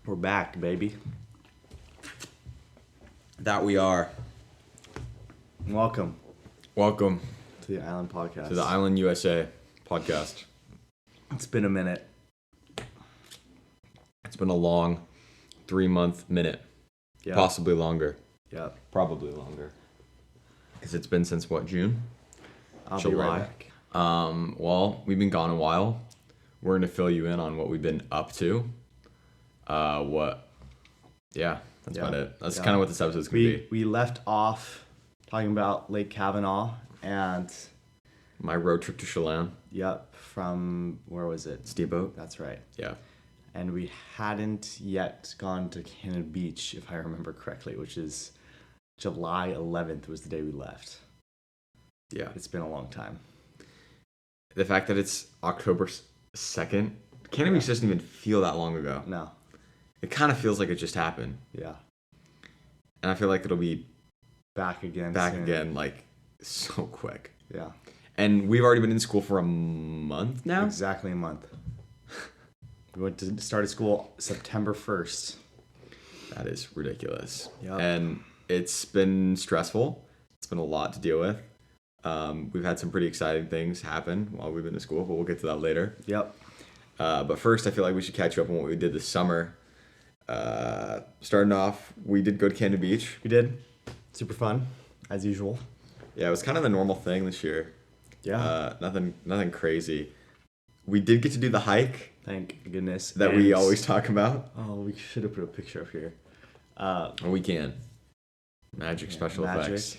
We're back, baby. That we are. Welcome Welcome to the Island Podcast. to the Island USA podcast. It's been a minute. It's been a long 3-month minute. Yeah. Possibly longer. Yeah. Probably longer. Because it's been since what, June? I'll be July. back. Well, we've been gone a while. We're going to fill you in on what we've been up to. That's about it. That's kind of what this episode's going to be. We left off talking about Lake Kavanaugh and My road trip to Chelan. from where was it? Steamboat. That's right. Yeah. And we hadn't yet gone to Cannon Beach, if I remember correctly, which is July 11th was the day we left. Yeah. It's been a long time. The fact that it's October 2nd, Cannon Beach doesn't even feel that long ago. No. It kind of feels like it just happened. Yeah. And I feel like it'll be Back again again, like, so quick. Yeah. And we've already been in school for a month now? Exactly a month. We went to started school September 1st. That is ridiculous. Yep. And it's been stressful. It's been a lot to deal with. We've had some pretty exciting things happen while we've been in school, but we'll get to that later. Yep. But first, I feel like we should catch you up on what we did this summer. Starting off, we did go to Cannon Beach. We did. Super fun, as usual. Yeah, it was kind of the normal thing this year. Yeah. Nothing crazy. We did get to do the hike Thank goodness. that we always talk about. Oh, we should have put a picture up here. We can. Magic special effects.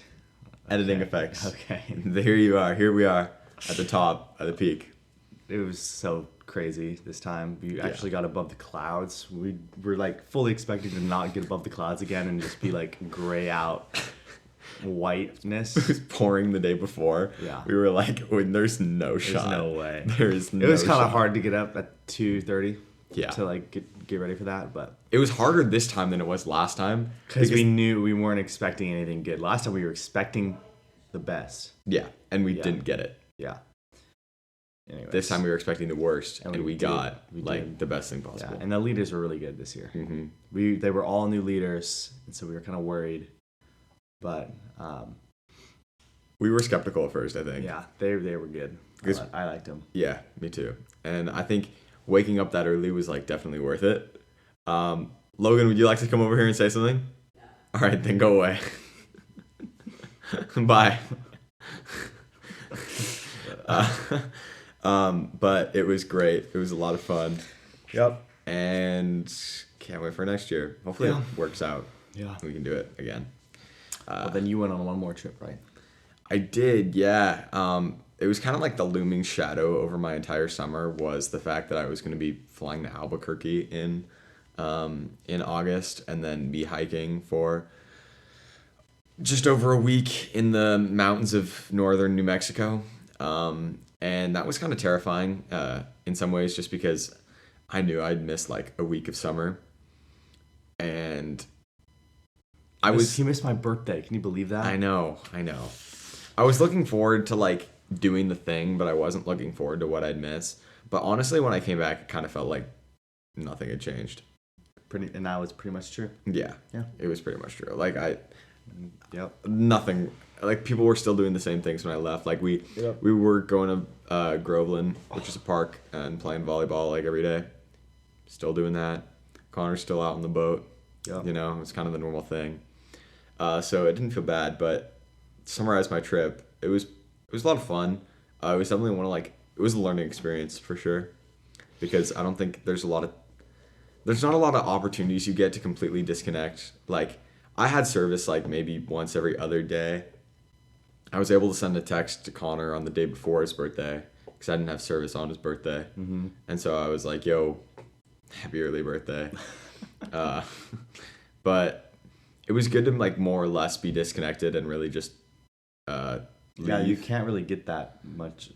Editing effects. Okay. Here you are. Here we are at the top, at the peak. It was so crazy this time. We actually got above the clouds. We were like fully expecting to not get above the clouds again and just be like gray out whiteness. It was pouring the day before. Yeah. We were like, there's no shot. There's no way. There's no It was kind of shot. hard to get up at 2:30. Yeah. To like get ready for that, but It was harder this time than it was last time. because we knew we weren't expecting anything good. Last time we were expecting the best. Yeah, and we didn't get it. Yeah. Anyways. This time we were expecting the worst, and we did. got We like did. the best thing possible. Yeah, and the leaders were really good this year. Mm-hmm. They were all new leaders, and so we were kind of worried, but We were skeptical at first, I think. yeah, they were good. I liked them. Yeah, me too. And I think waking up that early was like definitely worth it. Logan, would you like to come over here and say something? No. All right, then go away. Bye. But it was great. It was a lot of fun. Yep. And can't wait for next year. Hopefully Yeah. it works out. Yeah. We can do it again. But then you went on one more trip, right? I did, yeah. It was kind of like the looming shadow over my entire summer was the fact that I was going to be flying to Albuquerque in August and then be hiking for just over a week in the mountains of northern New Mexico. And that was kind of terrifying in some ways just because I knew I'd missed like a week of summer. And He missed my birthday. Can you believe that? I know. I was looking forward to like doing the thing, but I wasn't looking forward to what I'd miss. But honestly, when I came back, it kind of felt like nothing had changed. And that was pretty much true. Yeah. Yeah. It was pretty much true. Like Yep. nothing. Like people were still doing the same things when I left. Like we were going to Groveland, which is a park, and playing volleyball like every day. Still doing that. Connor's still out on the boat. Yep. You know, it's kind of the normal thing. So it didn't feel bad, but to summarize my trip, it was a lot of fun. It was definitely it was a learning experience for sure, because I don't think there's not a lot of opportunities you get to completely disconnect. Like I had service like maybe once every other day. I was able to send a text to Connor on the day before his birthday because I didn't have service on his birthday. Mm-hmm. And so I was like, yo, happy early birthday. But it was good to like more or less be disconnected and really just leave. Yeah, you can't really get that much.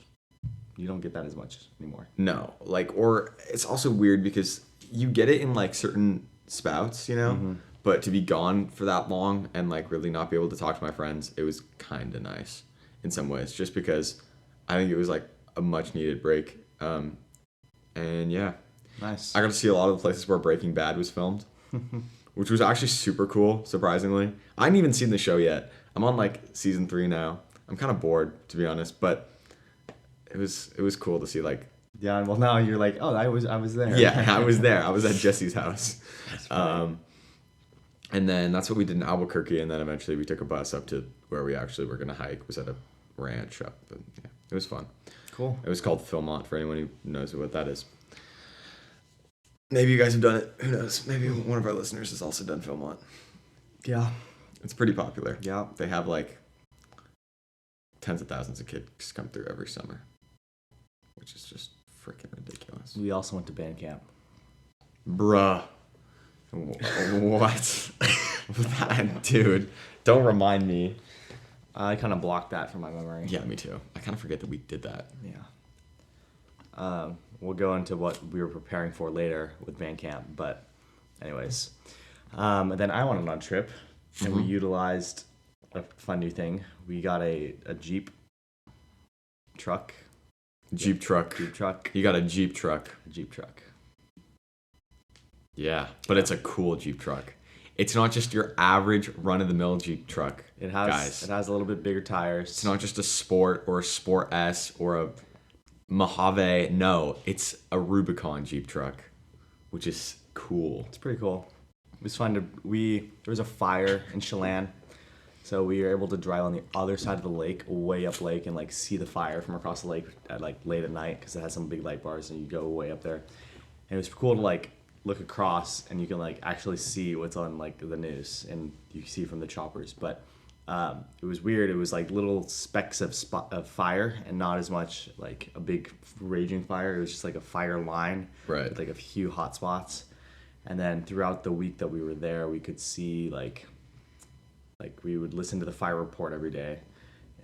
You don't get that as much anymore. No, or it's also weird because you get it in like certain spouts, you know, Mm-hmm. but to be gone for that long and like really not be able to talk to my friends, it was kind of nice in some ways, just because I think it was like a much needed break. And yeah, Nice. I got to see a lot of the places where Breaking Bad was filmed, which was actually super cool, surprisingly. I hadn't even seen the show yet. I'm on like season 3 now. I'm kind of bored, to be honest, but it was cool to see like. Yeah, well now you're like, oh, I was there. Yeah, I was there. I was at Jesse's house. And then that's what we did in Albuquerque, and then eventually we took a bus up to where we actually were gonna hike. It was at a ranch up, but yeah, it was fun. Cool. It was called Philmont for anyone who knows what that is. Maybe you guys have done it. Who knows? Maybe one of our listeners has also done Philmont. Yeah. It's pretty popular. Yeah. They have like tens of thousands of kids come through every summer, which is just freaking ridiculous. We also went to band camp. Bruh. What? Dude, don't remind me. I kind of blocked that from my memory. Yeah, me too. I kind of forget that we did that. Yeah. We'll go into what we were preparing for later with band camp, but anyways. And then I went on a trip, and we utilized a fun new thing. We got a Jeep truck. Jeep truck. You got a Jeep truck. Jeep truck. Yeah, but it's a cool Jeep truck. It's not just your average run-of-the-mill Jeep truck. It has a little bit bigger tires. It's not just a Sport or a Sport S or a Mojave. No, it's a Rubicon Jeep truck, which is cool. It's pretty cool. It was fun there was a fire in Chelan, so we were able to drive on the other side of the lake, way up lake, and like see the fire from across the lake at like late at night because it has some big light bars and you go way up there. And it was cool to like look across and you can like actually see what's on like the news and you see from the choppers. But it was weird. It was like little specks of fire and not as much like a big raging fire. It was just like a fire line, right? With like a few hot spots. And then throughout the week that we were there, we could see like we would listen to the fire report every day,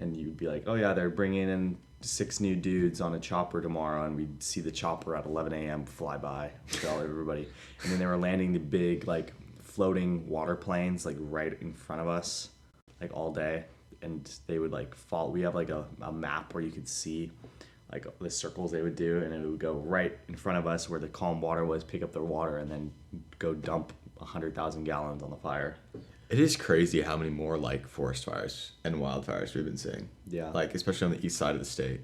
and you'd be like, oh yeah, they're bringing in 6 new dudes on a chopper tomorrow, and we'd see the chopper at 11 a.m. fly by, tell everybody. And then they were landing the big like floating water planes like right in front of us, like all day, and they would like follow. We have like a map where you could see like the circles they would do, and it would go right in front of us where the calm water was, pick up their water, and then go dump 100,000 gallons on the fire. It is crazy how many more like forest fires and wildfires we've been seeing. Yeah. Like especially on the east side of the state.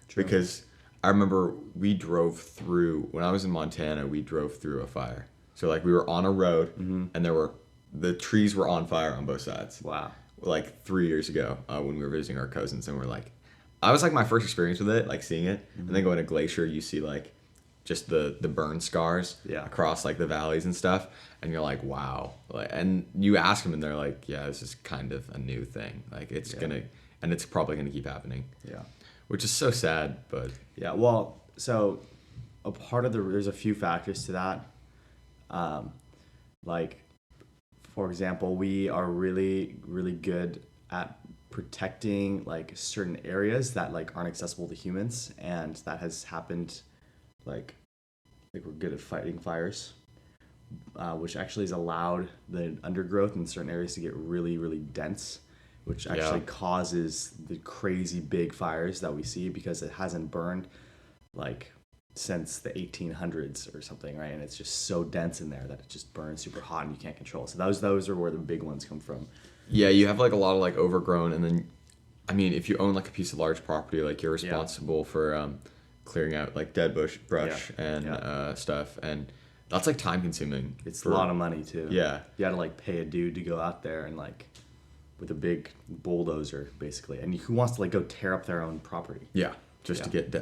True. Because I remember we drove through, when I was in Montana, we drove through a fire. So like we were on a road and the trees were on fire on both sides. Wow. Like 3 years ago when we were visiting our cousins, and we're like, I was like my first experience with it, like seeing it. And then going to Glacier, you see like just the burn scars across like the valleys and stuff, and you're like, wow. Like, and you ask them and they're like, yeah, this is kind of a new thing, like it's it's probably gonna keep happening, which is so sad. But well, so a part of there's a few factors to that. Like for example, we are really really good at protecting like certain areas that like aren't accessible to humans, and that has happened. Like we're good at fighting fires, which actually has allowed the undergrowth in certain areas to get really, really dense, which actually causes the crazy big fires that we see because it hasn't burned like since the 1800s or something, right? And it's just so dense in there that it just burns super hot and you can't control it. So those are where the big ones come from. Yeah, you have like a lot of like overgrown, and then, I mean, if you own like a piece of large property, like you're responsible for clearing out like dead brush and stuff, and that's like time consuming. It's a lot of money too. Yeah, you had to like pay a dude to go out there and like with a big bulldozer basically, and who wants to like go tear up their own property? To get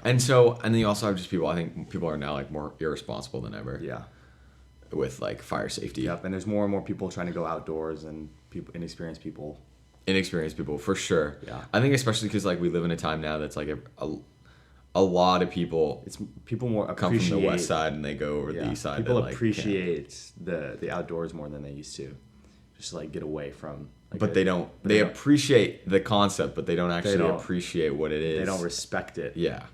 and then you also have just people. I think people are now like more irresponsible than ever. With like fire safety. Yep, and there's more and more people trying to go outdoors, and inexperienced people for sure. Yeah, I think especially because like we live in a time now that's like a lot of people. It's people more come from the west side and they go over the east side. People appreciate the outdoors more than they used to, just to, like get away from. Like, but they don't. They appreciate the concept, but they don't actually appreciate what it is. They don't respect it. Yeah.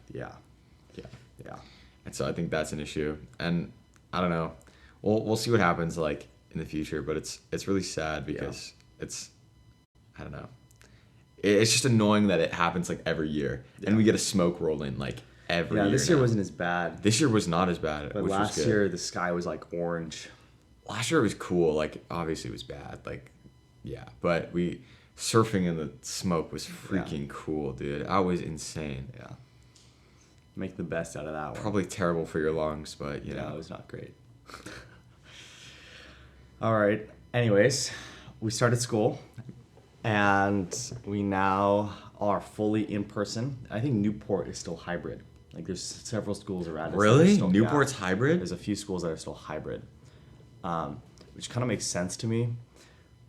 And so I think that's an issue, and I don't know. We'll see what happens like in the future, but it's really sad because I don't know. It's just annoying that it happens like every year, and we get a smoke roll in like every year. Yeah, this year now. wasn't as bad. This year was not as bad, But which was last good. year the sky was like orange. Last year was cool. Like, obviously it was bad. Like, yeah, but surfing in the smoke was freaking cool, dude. I was insane. Yeah. Make the best out of that one. Probably terrible for your lungs, but you Yeah, know. it was not great. All right. Anyways, we started school, and we now are fully in person. I think Newport is still hybrid. Like, there's several schools around us. that are Really? still- Newport's yeah. hybrid? There's a few schools that are still hybrid, which kind of makes sense to me,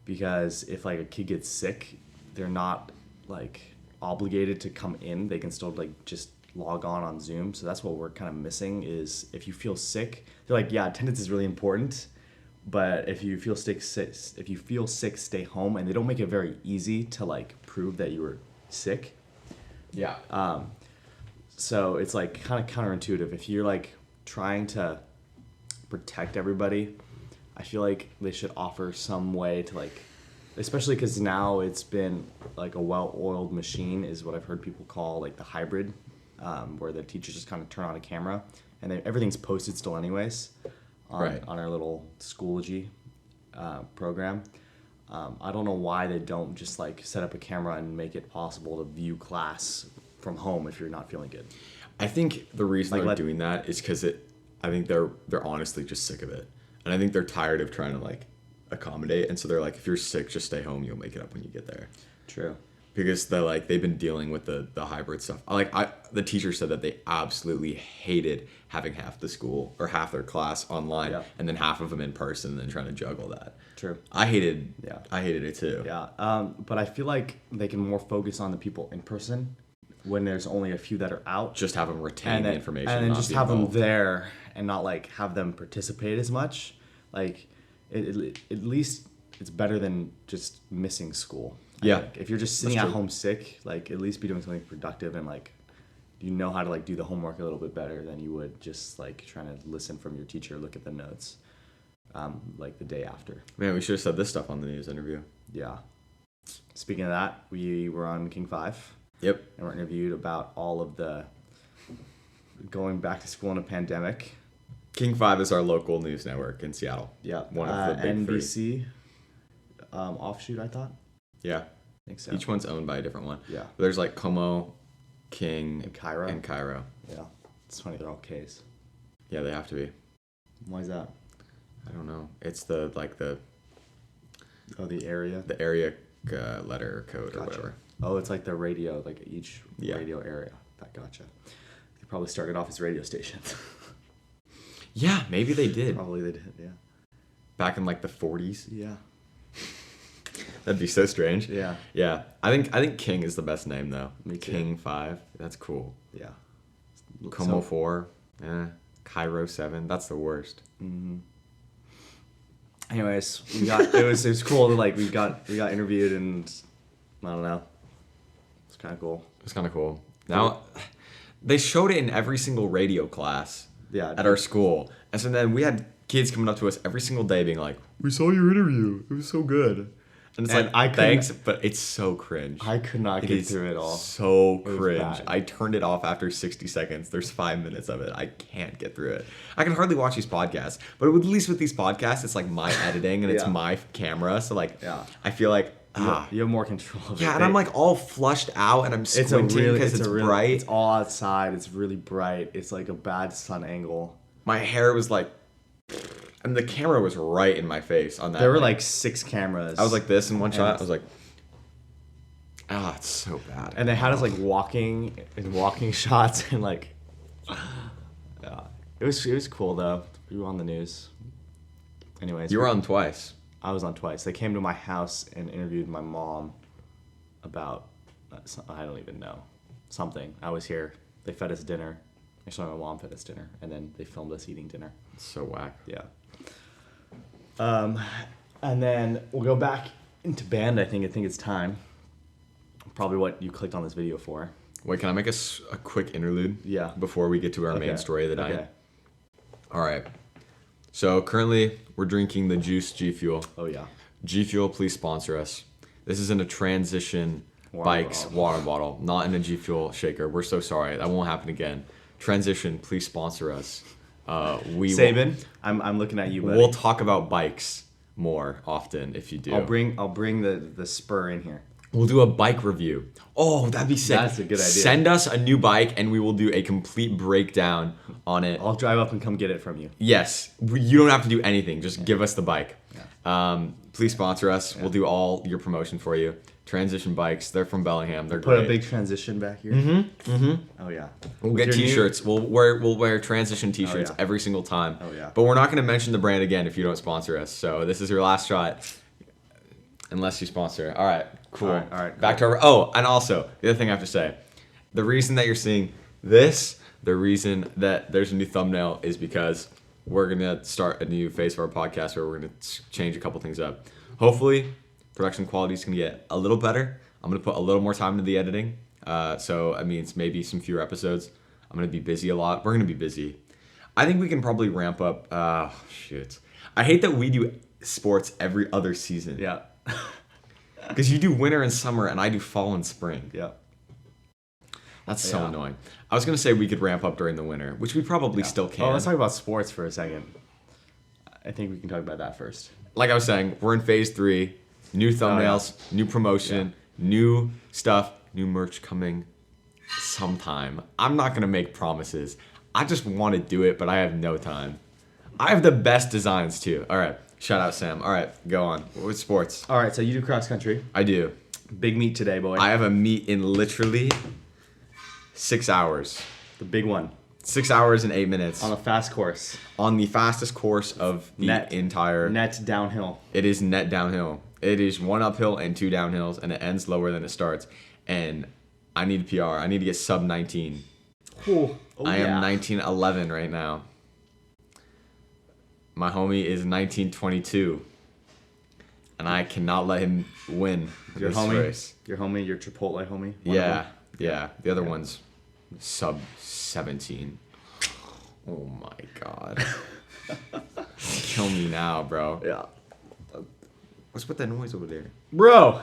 because if like a kid gets sick, they're not like obligated to come in. They can still like just log on Zoom. So that's what we're kind of missing is if you feel sick, they're like, yeah, attendance is really important, but if you feel sick, stay home. And they don't make it very easy to like prove that you were sick. Yeah. So it's like kind of counterintuitive. If you're like trying to protect everybody, I feel like they should offer some way to like, especially because now it's been like a well-oiled machine is what I've heard people call like the hybrid, where the teachers just kind of turn on a camera and everything's posted still anyways on our little Schoology program. I don't know why they don't just like set up a camera and make it possible to view class from home if you're not feeling good. I think the reason Like, they're doing that is because I think they're honestly just sick of it. And I think they're tired of trying to like accommodate. And so they're like, if you're sick, just stay home. You'll make it up when you get there. True. Because they've been dealing with the hybrid stuff. The teacher said that they absolutely hated having half the school or half their class online and then half of them in person and then trying to juggle that. True. I hated it too. Yeah. But I feel like they can more focus on the people in person when there's only a few that are out. Just have them retain the information. And then not just be have involved. them there and not like have them participate as much. Like at least it's better than just missing school. Yeah. Like, if you're just sitting at home sick, like at least be doing something productive and like you know how to like do the homework a little bit better than you would just like trying to listen from your teacher, look at the notes, like the day after. Man, we should have said this stuff on the news interview. Yeah. Speaking of that, we were on King 5. Yep. And we're interviewed about all of the going back to school in a pandemic. King 5 is our local news network in Seattle. Yeah. One of the big three. NBC offshoot, I thought. Yeah. I think so. Each one's owned by a different one. Yeah. There's like Como, King, And Cairo. And Cairo. Yeah. It's funny, they're all K's. Yeah, they have to be. Why is that? I don't know. It's the Oh, the area? the area letter code or Gotcha. whatever. Oh, it's like the radio, like each Yeah. radio area. That gotcha. They probably started off as radio stations. Yeah, maybe they did. Probably they did, yeah. Back in like the 40s. Yeah. That'd be so strange. Yeah. Yeah. I think King is the best name though. Me too. King 5. That's cool. Yeah. Como 4. Cairo 7. That's the worst. Mm-hmm. Anyways, it was cool to like we got interviewed and I don't know. It's kind of cool. It's kind of cool. Now, they showed it in every single radio class at our school. And so then we had kids coming up to us every single day being like, "We saw your interview. It was so good." And it's And like, I couldn't- thanks, but it's so cringe. I could not It get is through it all. So was cringe. bad. I turned it off after 60 seconds. There's 5 minutes of it. I can't get through it. I can hardly watch these podcasts. But at least with these podcasts, it's like my editing and it's Yeah. my camera. So like, Yeah. I feel like, You have more control of it. yeah, and I'm like all flushed out and I'm squinting because it's bright. It's all outside. It's really bright. It's like a bad sun angle. My hair was like, and the camera was right in my face on that. There were night. like 6 cameras. I was like this in one shot. And- I was like, it's so bad. And they had us like walking in walking shots and like, yeah, it was cool though. We were on the news. Anyways, You were on twice. I was on twice. They came to my house and interviewed my mom about I don't even know something. I was here. They fed us dinner. Actually, my mom fed us dinner, and then they filmed us eating dinner. It's so whack. Yeah. And then we'll go back into band. I think it's time. Probably what you clicked on this video for. Wait, can I make a quick interlude? Yeah. Before we get to our main Okay. story of the night. Okay. All right. So currently we're drinking the Juice G Fuel. Oh yeah. G Fuel, please sponsor us. This is in a Transition Water Bikes bottle. water bottle, not in a G Fuel shaker. We're so sorry. That won't happen again. Transition, please sponsor us. Saban, I'm looking at you, buddy. We'll talk about bikes more often if you do. I'll bring the spur in here. We'll do a bike review. Oh, that'd be sick. That's a good idea. Send us a new bike and we will do a complete breakdown on it. I'll drive up and come get it from you. Yes. You don't have to do anything. Just give us the bike. Yeah. Please sponsor us. Yeah. We'll do all your promotion for you. Transition bikes. They're from Bellingham. They're great. Put a big transition back here. Oh yeah. We'll get t-shirts. We'll wear transition t-shirts every single time. Oh yeah. But we're not going to mention the brand again if you don't sponsor us. So this is your last shot. Unless you sponsor. All right. Cool. All right. Back to our... Oh, and also, the other thing I have to say. The reason that you're seeing this, the reason that there's a new thumbnail is because we're going to start a new phase of our podcast where we're going to change a couple things up. Hopefully, production quality is going to get a little better. I'm going to put a little more time into the editing. So it means maybe some fewer episodes. I'm going to be busy a lot. We're going to be busy. I think we can probably ramp up... I hate that we do sports every other season. Yeah. Because you do winter and summer, and I do fall and spring. Yeah. That's so annoying. I was going to say we could ramp up during the winter, which we probably still can. Oh, let's talk about sports for a second. I think we can talk about that first. Like I was saying, we're in phase 3. New thumbnails, new promotion, new stuff, new merch coming sometime. I'm not going to make promises. I just want to do it, but I have no time. I have the best designs, too. All right. Shout out, Sam. All right, go on. What's sports? All right, so you do cross country. I do. Big meet today, boy. I have a meet in literally 6 hours. The big one. 6 hours and 8 minutes. On a fast course. On the fastest course of the entire... Net downhill. It is net downhill. It is 1 uphill and 2 downhills, and it ends lower than it starts. And I need a PR. I need to get sub 19. I am 19:11 right now. My homie is 19:22, and I cannot let him win your this homie, race. Your homie, your Chipotle homie. Yeah. The other one's sub 17. Oh my god. Kill me now, bro. Yeah. What's with that noise over there? Bro.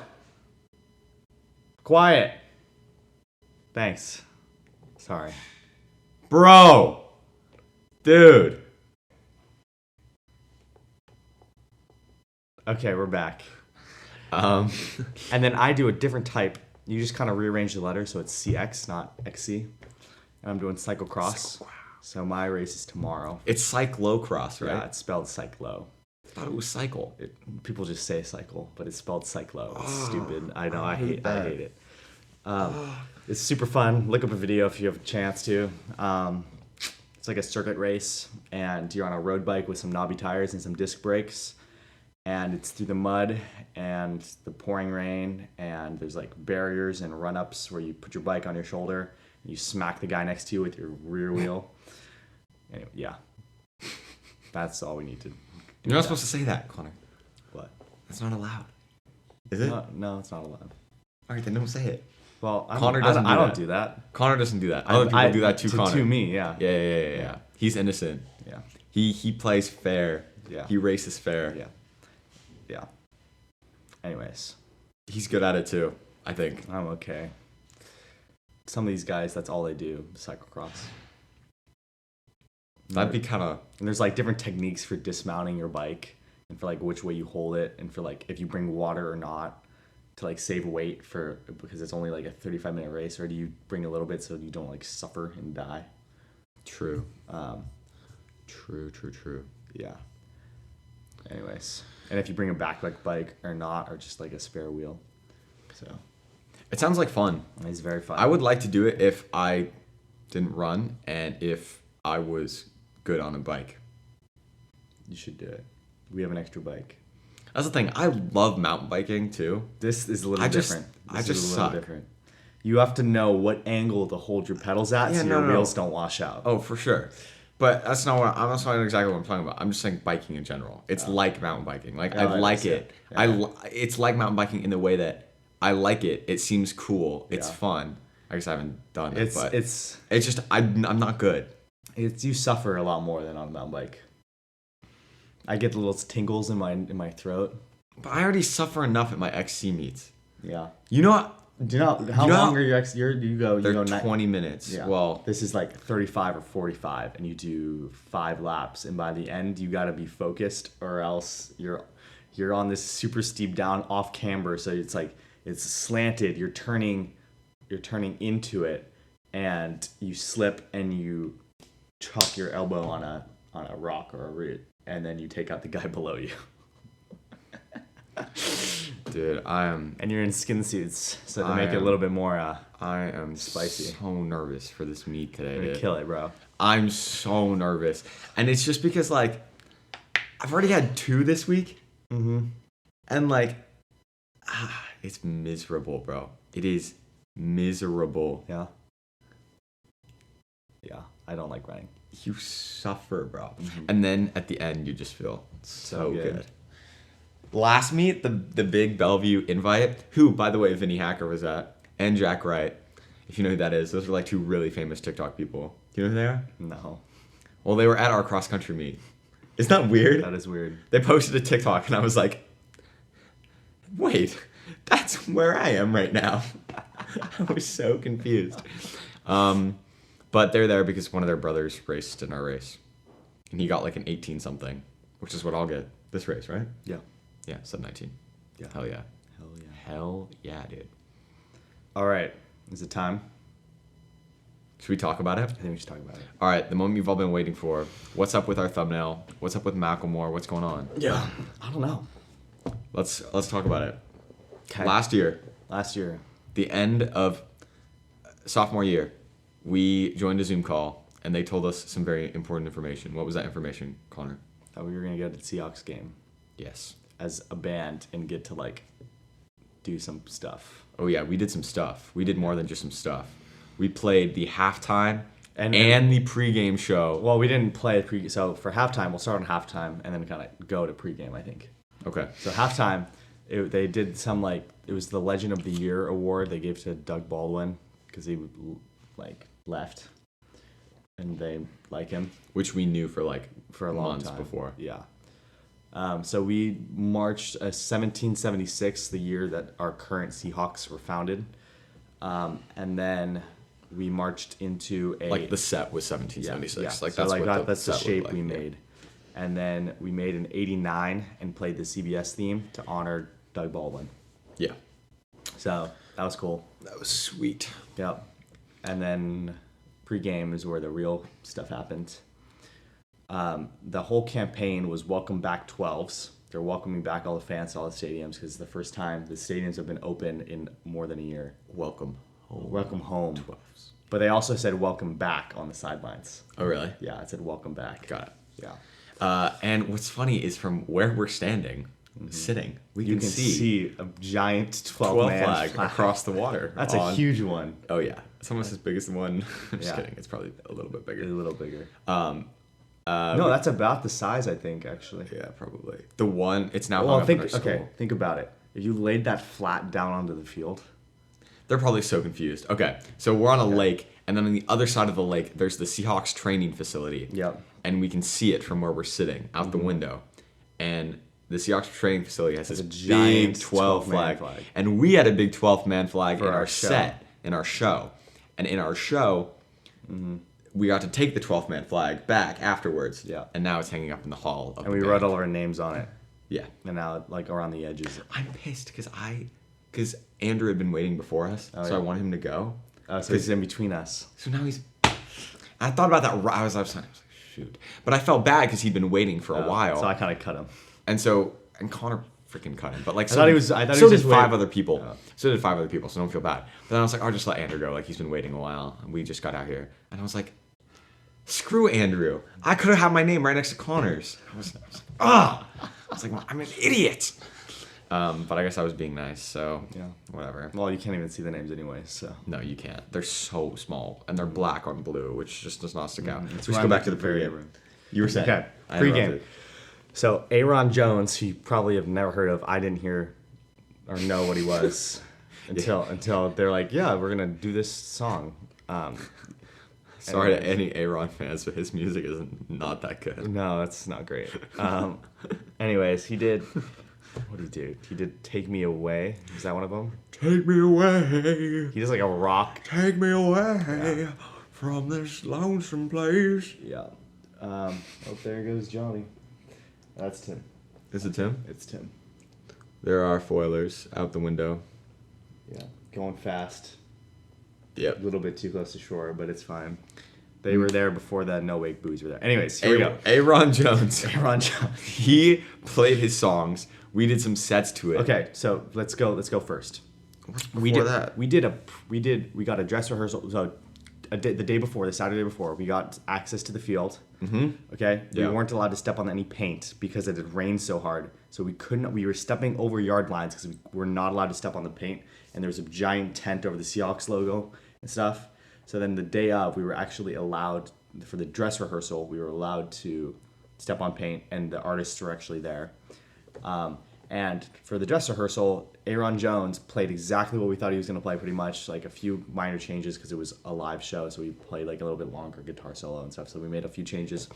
Quiet. Thanks. Sorry. Bro. Dude. Okay, we're back. And then I do a different type. You just kind of rearrange the letters so it's CX, not XC. And I'm doing cyclocross. So my race is tomorrow. It's cyclocross, right? Yeah, it's spelled cyclo. I thought it was cycle. People just say cycle, but it's spelled cyclo. It's stupid. I know. I hate it. It's super fun. Look up a video if you have a chance to. It's like a circuit race, and you're on a road bike with some knobby tires and some disc brakes. And it's through the mud and the pouring rain, and there's like barriers and run-ups where you put your bike on your shoulder and you smack the guy next to you with your rear wheel. Anyway, yeah. That's all we need to do. You're not supposed to say that, Connor. What? That's not allowed. Is it? No, it's not allowed. All right, then don't say it. Well, Connor doesn't I don't do that. Connor doesn't do that. Other people do that to Connor. To me, yeah. Yeah. He's innocent. Yeah. He plays fair. Yeah. He races fair. Yeah. Anyways. He's good at it too, I think. I'm okay. Some of these guys, that's all they do, cyclocross. That'd be kind of... And there's like different techniques for dismounting your bike and for like which way you hold it and for like if you bring water or not to like save weight because it's only like a 35-minute race, or do you bring a little bit so you don't like suffer and die? True. True. Yeah. Anyways. And if you bring a backpack bike or not, or just like a spare wheel. So it sounds like fun. It's very fun. I would like to do it if I didn't run and if I was good on a bike. You should do it. We have an extra bike. That's the thing. I love mountain biking too. This is a little different. I just suck. Different. You have to know what angle to hold your pedals at so your wheels don't wash out. Oh, for sure. But that's not exactly what I'm talking about. I'm just saying biking in general. It's like mountain biking. Like I like it. Yeah. It's like mountain biking in the way that I like it. It seems cool. It's fun. I guess I haven't done it, but it's just I'm not good. You suffer a lot more than on a mountain bike. I get the little tingles in my throat. But I already suffer enough at my XC meets. Yeah. You know what? Do you know how long are you go? They're 20 minutes. Yeah. Well, this is like 35 or 45, and you do 5 laps, and by the end you got to be focused, or else you're on this super steep down off camber, so it's like it's slanted. You're turning into it, and you slip and you chuck your elbow on a rock or a root, and then you take out the guy below you. dude, and you're in skin suits, so to make it a little bit more I am spicy. So nervous for this meet today. You're gonna kill it, bro. I'm so nervous, and it's just because like I've already had 2 this week, and like it's miserable, bro. It is miserable. Yeah. I don't like running. You suffer, bro. And then at the end, you just feel so good. Last meet, the big Bellevue invite, who, by the way, Vinny Hacker was at, and Jack Wright. If you know who that is, those are like 2 really famous TikTok people. Do you know who they are? No. Well, they were at our cross country meet. Isn't that weird? That is weird. They posted a TikTok, and I was like, wait, that's where I am right now. I was so confused. But they're there because one of their brothers raced in our race. And he got like an 18-something, which is what I'll get this race, right? Yeah. Yeah, sub 19. Yeah. Hell yeah. Hell yeah. Hell yeah, dude. All right. Is it time? Should we talk about it? I think we should talk about it. All right, the moment you've all been waiting for. What's up with our thumbnail? What's up with Macklemore? What's going on? Yeah. I don't know. Let's talk about it. Okay. Last year, the end of sophomore year, we joined a Zoom call, and they told us some very important information. What was that information, Connor? That we were going to go to the Seahawks game. Yes. As a band and get to, like, do some stuff. Oh, yeah, we did some stuff. We did more than just some stuff. We played the halftime and the pregame show. Well, we didn't play pregame. So for halftime, we'll start on halftime and then kind of go to pregame, I think. Okay. So halftime, they did some, like, it was the Legend of the Year award they gave to Doug Baldwin because he, like, left. And they like him. Which we knew for a long months time before. Yeah. So we marched 1776, the year that our current Seahawks were founded. And then we marched into a... Like the set was 1776. Yeah. Like so that's what that's the shape like. we made. And then we made an 89 and played the CBS theme to honor Doug Baldwin. Yeah. So that was cool. That was sweet. Yep. And then pregame is where the real stuff happened. The whole campaign was welcome back 12s. They're welcoming back all the fans to all the stadiums because it's the first time the stadiums have been open in more than a year. Welcome home. Welcome home. 12s. But they also said welcome back on the sidelines. Oh, really? Yeah, it said welcome back. Got it. Yeah. And what's funny is from where we're standing, sitting, we can see a giant 12 flag across the water. That's a huge one. Oh, yeah. It's almost as big as the one. I'm just Yeah. kidding. It's probably a little bit bigger. A little bigger. No, that's about the size, I think, actually. Yeah, probably. The one, it's now Well, hung up in our school. think about it. If you laid that flat down onto the field. They're probably so confused. Okay, so we're on a lake, and then on the other side of the lake, there's the Seahawks training facility. Yep. And we can see it from where we're sitting, out the window. And the Seahawks training facility has this a giant big 12 12-man flag. And we had a big 12-man flag For in our our show. set, in our show. And in our show, we got to take the 12-man flag back afterwards. Yeah. And now it's hanging up in the hall of And the we band. wrote all our names on it. Yeah. And now, like, around the edges. I'm pissed because Andrew had been waiting before us, so yeah. I wanted him to go. So he's in between us. So now I thought about that. I was like, shoot. But I felt bad because he'd been waiting for a while. So I kind of cut him. And Connor freaking cut him. But like, I thought he was so just did 5 waiting. other people. Yeah. So did 5 other people. So don't feel bad. But then I was like, I'll just let Andrew go. Like he's been waiting a while, and we just got out here. And I was like, screw Andrew. I could have had my name right next to Connor's. I was like, I'm an idiot. But I guess I was being nice, so Yeah. whatever. Well, you can't even see the names anyway, so. No, you can't. They're so small, and they're black on blue, which just does not stick out. It's We should why go I'm back at to the the very pregame. room. You were saying. Okay, I pregame. interrupted. So Aaron Jones, who you probably have never heard of, I didn't hear or know what he was until they're like, yeah, we're gonna do this song. Sorry to anyways. any A-Ron fans, but his music is not that good. No, that's not great. Anyways, he did What did he do? He did Take Me Away. Is that one of them? Take me away. He does like a rock. Take me away from this lonesome place. Yeah. Oh, there goes Johnny. That's Tim. Is it Tim? It's Tim. There are foilers out the window. Yeah. Going fast. Yep. A little bit too close to shore, but it's fine. They were there before the No Wake Boos were there. Anyways, here we go. Aaron Jones. Aaron Jones. He played his songs. We did some sets to it. Okay, so let's go first. We got a dress rehearsal. So the day before, the Saturday before, we got access to the field. Mm-hmm. Okay, Yeah. we weren't allowed to step on any paint because it had rained so hard. So we couldn't. We were stepping over yard lines because we were not allowed to step on the paint. And there was a giant tent over the Seahawks logo and stuff. So then the day of, we were actually allowed for the dress rehearsal. We were allowed to step on paint, and the artists were actually there. And for the dress rehearsal, Aaron Jones played exactly what we thought he was going to play, pretty much, like a few minor changes because it was a live show, so we played like a little bit longer guitar solo and stuff, so we made a few changes.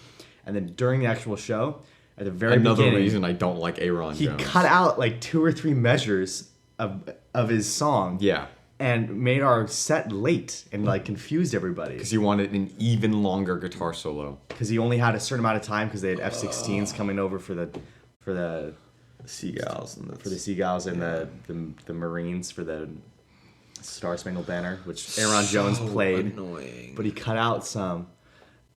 And then during the actual show, at the very beginning, reason I don't like Aaron Jones. he cut out like 2 or 3 measures of his song. Yeah. And made our set late and like confused everybody. Because he wanted an even longer guitar solo. Because he only had a certain amount of time because they had F-16s coming over for the Seagulls and for the Seagulls and the Marines for the Star Spangled Banner, which Aaron Jones played. Annoying. But he cut out some,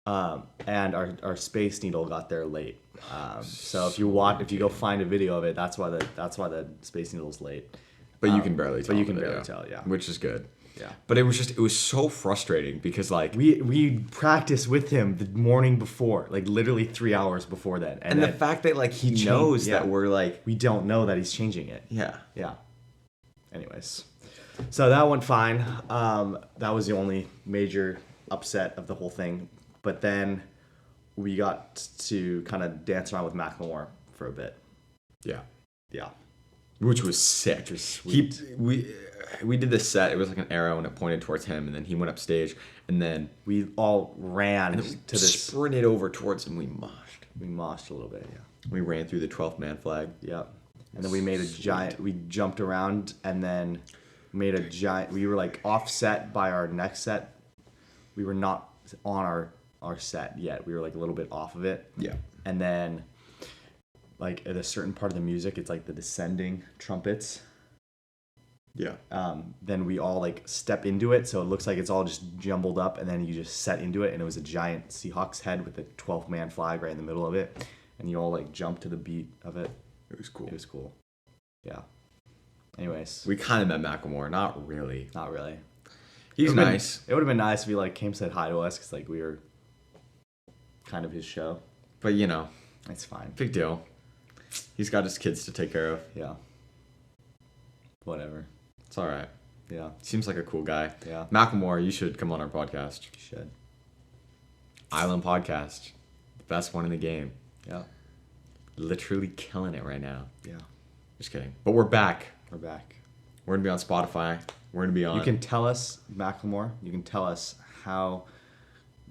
and our Space Needle got there late. So if you go find a video of it, that's why the Space Needle's late. But you can barely tell. But you can barely tell, yeah. Which is good. Yeah. But it was so frustrating because like we practiced with him the morning before, like literally 3 hours before that. and the fact that like he knows that we're like we don't know that he's changing it. yeah. Yeah. Anyways. So that went fine. That was the only major upset of the whole thing. But then we got to kind of dance around with Macklemore for a bit. Yeah. Yeah. Which was sick. Which was sweet. We did this set. It was like an arrow and it pointed towards him, and then he went up stage, and then we all ran to this. Sprinted over towards him. We moshed. We moshed a little bit, yeah. We ran through the 12th man flag. Yep. And then we made a giant. We jumped around and then made a giant. We were like offset by our next set. We were not on our set yet. We were like a little bit off of it. Yeah. And then, like at a certain part of the music, it's like the descending trumpets. Yeah. Then we all like step into it, so it looks like it's all just jumbled up, and then you just set into it, and it was a giant Seahawks head with a 12-man flag right in the middle of it, and you all like jump to the beat of it. It was cool. It was cool. Yeah. Anyways, We kind of met Macklemore. Not really. not really. He's nice. It would have been nice if he like came said hi to us, because like we were kind of his show. But you know, It's fine. big deal. He's got his kids to take care of. Yeah. Whatever. It's all right. Yeah. Seems like a cool guy. Yeah. Macklemore, you should come on our podcast. You should. Island Podcast. The best one in the game. Yeah. Literally killing it right now. Yeah. Just kidding. But we're back. We're back. We're going to be on Spotify. We're going to be on... You can tell us, Macklemore, you can tell us how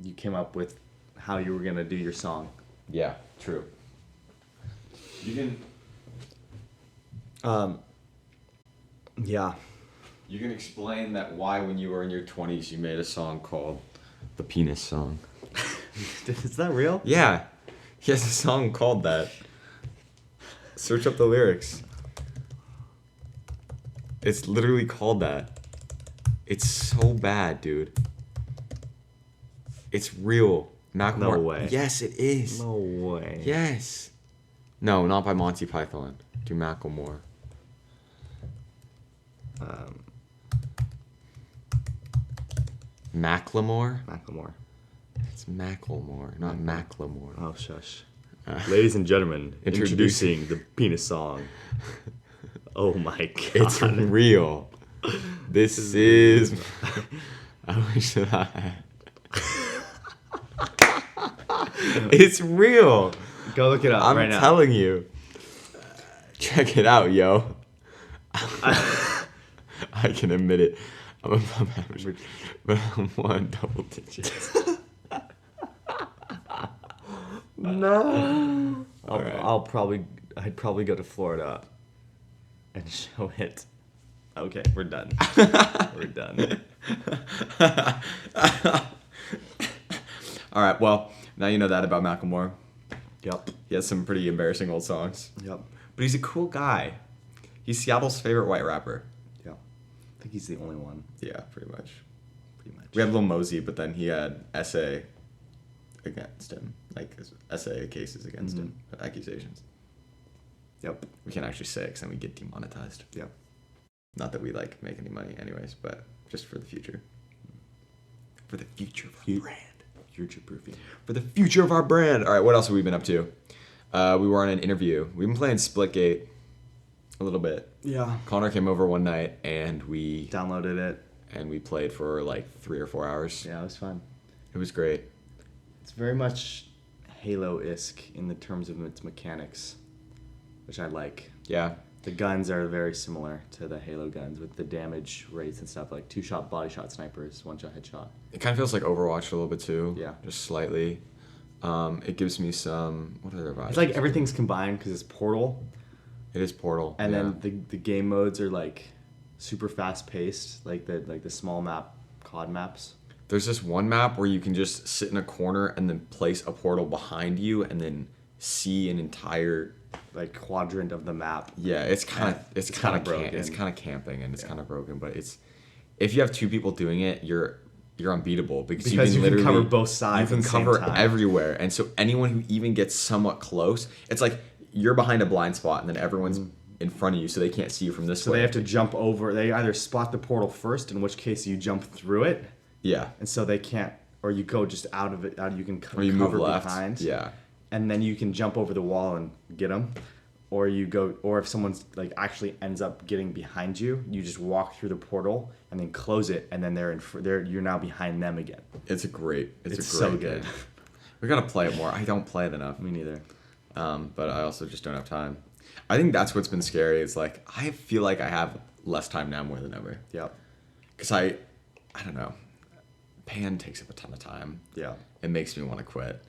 you came up with how you were going to do your song. Yeah, true. You can... Yeah. You can explain that why when you were in your 20s you made a song called The Penis Song. Is that real? Yeah. He has a song called that. Search up the lyrics. It's literally called that. It's so bad, dude. It's real. Macklemore. No way. Yes, it is. No way. Yes. No, not by Monty Python. Do Macklemore. Macklemore? Macklemore. It's Macklemore, not Macklemore. Oh, shush. Ladies and gentlemen, introducing the penis song. Oh my god. It's real. This is... I wish that I had... It's real. Go look it up right now. I'm telling you. Check it out, yo. I can admit it. I'm above average, but I'm one double digits. No. All right. I'd probably go to Florida and show it. Okay, we're done. We're done. All right, well, now you know that about Macklemore. Yep. He has some pretty embarrassing old songs. Yep. But he's a cool guy. He's Seattle's favorite white rapper. Yeah. I think he's the only one. Yeah, pretty much. Pretty much. We had Lil Mosey, but then he had SA against him. Like, SA cases against him. Accusations. Yep. We can't actually say it because then we get demonetized. Yep. Not that we, like, make any money anyways, but just for the future. For the future of our brand. Future-proofing. For the future of our brand. All right, what else have we been up to? We were on an interview. We've been playing Splitgate a little bit. Yeah. Connor came over one night, and we Downloaded it. and we played for like 3 or 4 hours. Yeah, it was fun. It was great. It's very much Halo-esque in the terms of its mechanics, which I like. Yeah. The guns are very similar to the Halo guns with the damage rates and stuff, like 2-shot body shot snipers, 1-shot headshot. It kind of feels like Overwatch a little bit too. Yeah. Just slightly. It gives me some... What other vibes? It's like everything's combined because it's Portal, It is Portal. and yeah. then the game modes are like super fast paced, like the small map COD maps. There's this one map where you can just sit in a corner and then place a portal behind you and then see an entire... Like quadrant of the map. Yeah, it's kind of It's kinda broken. it's kind of camping and it's kind of broken, but it's if you have 2 people doing it, you're unbeatable because you can literally cover both sides. You can at the same cover time. everywhere, and so anyone who even gets somewhat close, it's like you're behind a blind spot and then everyone's in front of you, so they can't see you from this So way. they have to jump over. They either spot the portal first, in which case you jump through it, Yeah, and so they can't, or you go just out of it. You can or you move cover left. behind. Yeah, And then you can jump over the wall and get them, or you go, or if someone's like actually ends up getting behind you, you just walk through the portal and then close it, and then you're now behind them again. it's a great It's a so great good. game. We gotta play it more. I don't play it enough. Me neither. But I also just don't have time. I think that's what's been scary. It's like I feel like I have less time now more than ever. Yep. Because I don't know. Pan takes up a ton of time. Yeah. It makes me want to quit.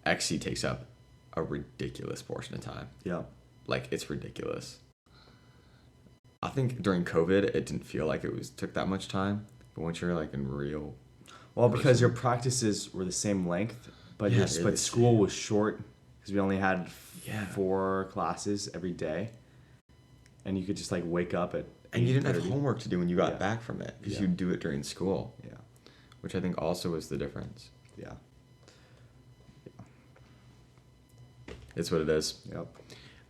XC takes up a ridiculous portion of time. Yeah. Like, it's ridiculous. I think during COVID, it didn't feel like it took that much time. But once you're, like, in real... Well, because your practices were the same length, but Yeah, but school was short because we only had Yeah. 4 classes every day, and you could just like wake up at. And you didn't have 8:30. homework to do when you got Yeah. back from it. Because Yeah. you'd do it during school. Yeah. Which I think also is the difference. Yeah. It's what it is. Yep.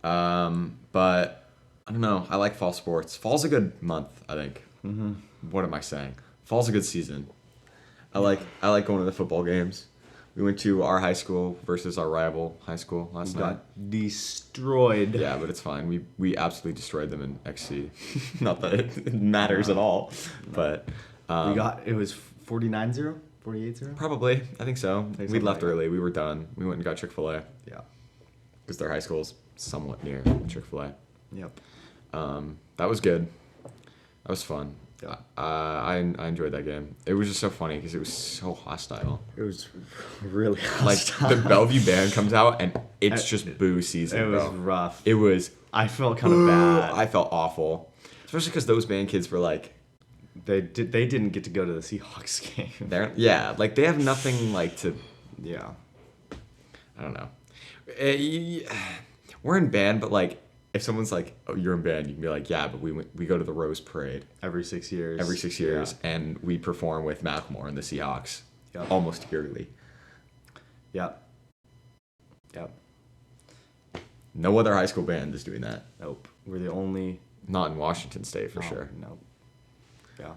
But I don't know. I like fall sports. Fall's a good month, I think. Mm-hmm. What am I saying? Fall's a good season. I like going to the football games. We went to our high school versus our rival high school last night. Got destroyed. Yeah, but it's fine. We absolutely destroyed them in XC. Not that it matters at all, but It was 49-0, 48-0. probably. I think so. We something left like early. We were done. We went and got Chick-fil-A Yeah. because their high school's somewhat near Chick-fil-A. Yep. That was good. That was fun. Yeah. I enjoyed that game. It was just so funny because it was so hostile. It was really Like hostile. the Bellevue band comes out and it's just boo season. It was bro. rough. It was. I felt kind of bad. I felt awful, especially because those band kids were like, They didn't get to go to the Seahawks game. like they have nothing like to. Yeah. I don't know. We're in band, but like if someone's like, "Oh, you're in band," you can be like, "Yeah, but we go to the Rose Parade Every 6 years. every 6 years, and we perform with Macklemore and the Seahawks Yep. almost yearly." Yep. Yep. No other high school band is doing that. Nope. We're the only. Not in Washington State for sure. Nope. Yeah.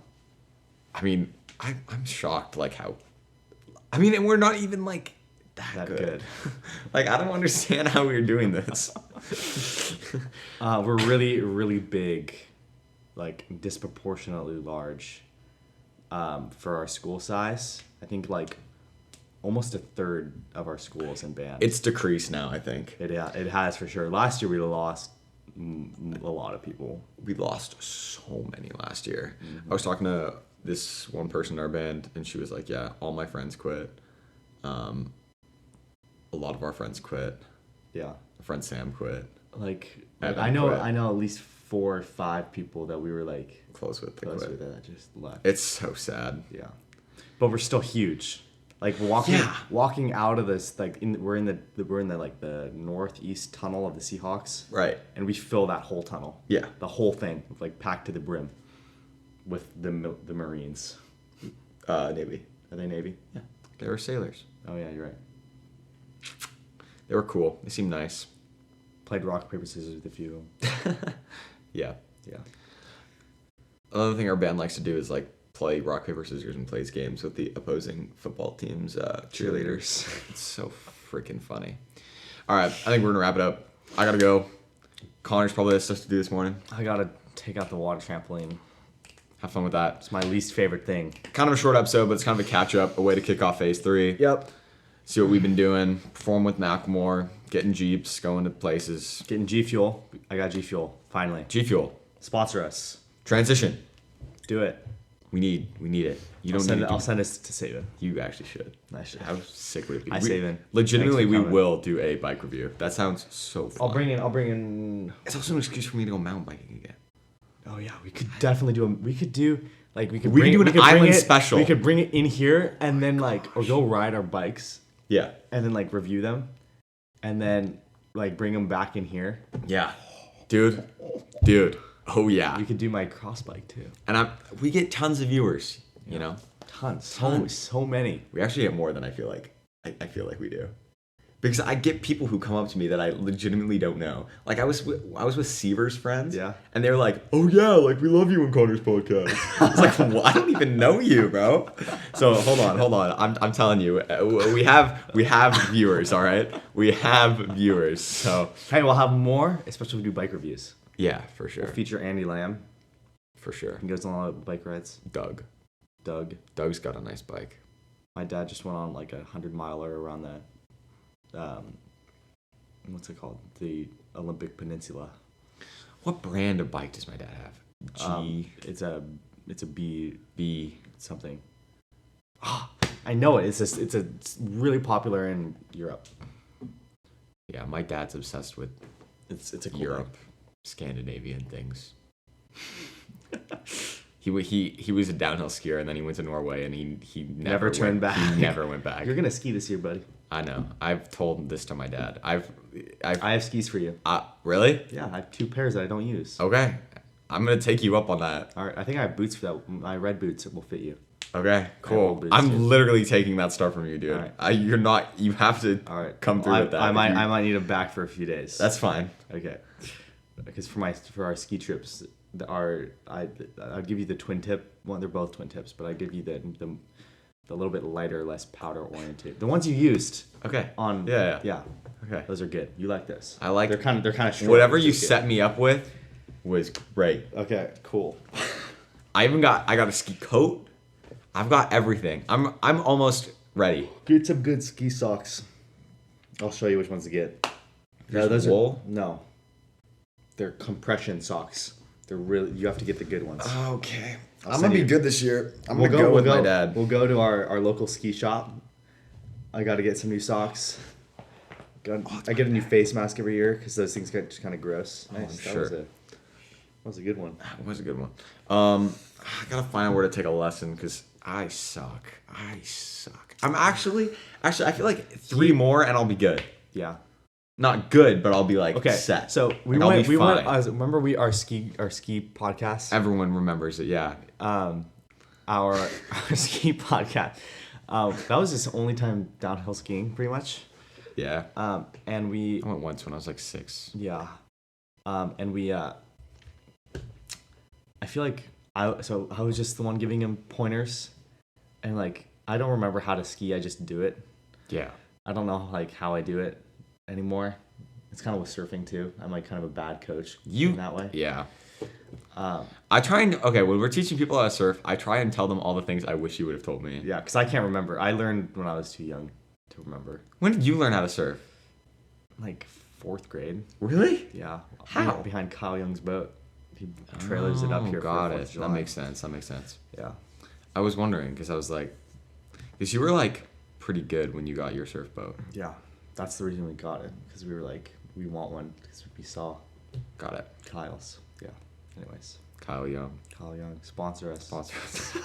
I mean, I'm shocked like how. I mean, and we're not even like that good. Like I don't understand how we're doing this. We're really, really big, like disproportionately large, for our school size. I think like almost a third of our schools in band. It's decreased now, I think. It has for sure. Last year we lost a lot of people. We lost so many last year. I was talking to this one person in our band, and she was like, "Yeah, all my friends quit. A lot of our friends quit. Yeah. My friend Sam quit. Like And I then know quit. I know at least 4 or 5 people that we were like Close with. close with that just left. It's so sad. Yeah, but we're still huge. Like walking out of this, like we're in the like the northeast tunnel of the Seahawks, Right. and we fill that whole tunnel. Yeah. The whole thing, like packed to the brim, with the Marines. Navy. Are they Navy? Yeah. They were sailors. Oh yeah, you're right. They were cool. They seemed nice. Played rock paper scissors with a few of them. Yeah. Yeah. Another thing our band likes to do is like play rock paper scissors and plays games with the opposing football team's cheerleaders. It's so freaking funny. All right, I think we're gonna wrap it up. I gotta go. Connor's probably has stuff to do this morning. I gotta take out the water trampoline. Have fun with that. It's my least favorite thing. Kind of a short episode, but it's kind of a catch up, a way to kick off phase 3. Yep. See what we've been doing. Perform with Macklemore. Getting Jeeps. Going to places. Getting G Fuel. I got G Fuel. Finally. G Fuel. Sponsor us. Transition. Do it. We need it. You don't need I'll send us to Saban. You actually should. I should. How sick would it be? Hi, Saban. Legitimately, Thanks we for coming. will do a bike review. That sounds so fun. I'll bring in. It's also an excuse for me to go mountain biking again. Oh yeah, we could definitely do. We could do like we could. We bring, could do an we could bring island it- special. We could bring it in here and then like or go ride our bikes Yeah. and then like review them, and then like bring them back in here. Yeah. Dude. Oh yeah. We could do my cross bike too. And we get tons of viewers, you know? Tons. Tons. So many. We actually get more than I feel like. I feel like we do. Because I get people who come up to me that I legitimately don't know. Like I was with Seaver's friends. Yeah. And they were like, "Oh yeah, like we love you on Connor's podcast." I was like, "Well, I don't even know you, bro." So hold on. I'm telling you, we have viewers. All right, we have viewers. So Hey, we'll have more, especially if we do bike reviews. yeah, for sure, We'll feature Andy Lamb. for sure. He goes on a lot of bike rides. Doug. Doug's got a nice bike. My dad just went on like a 100-miler around the, what's it called? The Olympic Peninsula. What brand of bike does my dad have? It's a B. something. I know it. It's really popular in Europe. Yeah, my dad's obsessed with It's a cool Europe, Scandinavian things. He was a downhill skier and then he went to Norway and he Never turned back. He never went back. You're gonna ski this year, buddy. I know. I've told this to my dad. I have skis for you. Really? Yeah, I have 2 pairs that I don't use. Okay. I'm gonna take you up on that. All right, I think I have boots for that. My red boots will fit you. Okay, cool. old boots, I'm too. literally taking that stuff from you, dude. All right. You have to All right, come through with that. I If might you- I might need them back for a few days. That's fine. okay. Because for our ski trips, I'll give you the twin tip. Well, they're both twin tips, but I give you the little bit lighter, less powder oriented. The ones you used Okay. on Yeah. Okay. Those are good. You like this? I like they're kind of short. whatever which you is good. set me up with was great. Okay, cool. I got a ski coat. I've got everything. I'm almost ready. Get some good ski socks. I'll show you which ones to get. Here's those wool? No. They're compression socks. They're really. You have to get the good ones. Okay. I'll I'm send gonna be you- good this year. I'm We'll gonna go with we'll my dad. We'll go to our local ski shop. I got to get some new socks. I get a new face mask every year because those things get just kind of gross. Nice. sure. That was a good one. That was a good one. I gotta find out where to take a lesson because I suck. I'm actually I feel like 3 more and I'll be good. Yeah. Not good, but I'll be like Okay. set. So we Like, I'll went. be We went. fine. Remember our ski podcast. Everyone remembers it. Yeah. Our ski podcast. That was his only time downhill skiing, pretty much. Yeah. And we. I went once when I was like 6. Yeah. And we. I feel like I was just the one giving him pointers, and like I don't remember how to ski. I just do it. Yeah. I don't know like how I do it anymore. It's kind of with surfing too. I'm like kind of a bad coach in that way. Yeah. I try and when we're teaching people how to surf, I try and tell them all the things I wish you would have told me. Yeah, because I can't remember. I learned when I was too young to remember. When did you learn how to surf? Like 4th grade. Really? Yeah. How? Behind Kyle Young's boat. He trailers it up here. Got for 4th it. of July. That makes sense. Yeah. I was wondering because I was like, because you were like pretty good when you got your surf boat. Yeah. That's the reason we got it, because we were like we want one because we saw Got it. Kyle's. Yeah. Anyways, Kyle Young. Kyle Young, sponsor us. Sponsor us.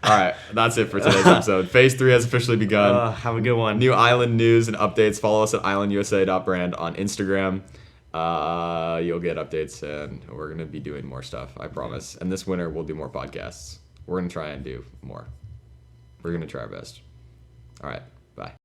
All right, that's it for today's episode. Phase 3 has officially begun. Have a good one. New Island news and updates. Follow us at islandusa.brand on Instagram. You'll get updates, and we're going to be doing more stuff, I promise. And this winter, we'll do more podcasts. We're going to try and do more. We're going to try our best. All right, bye.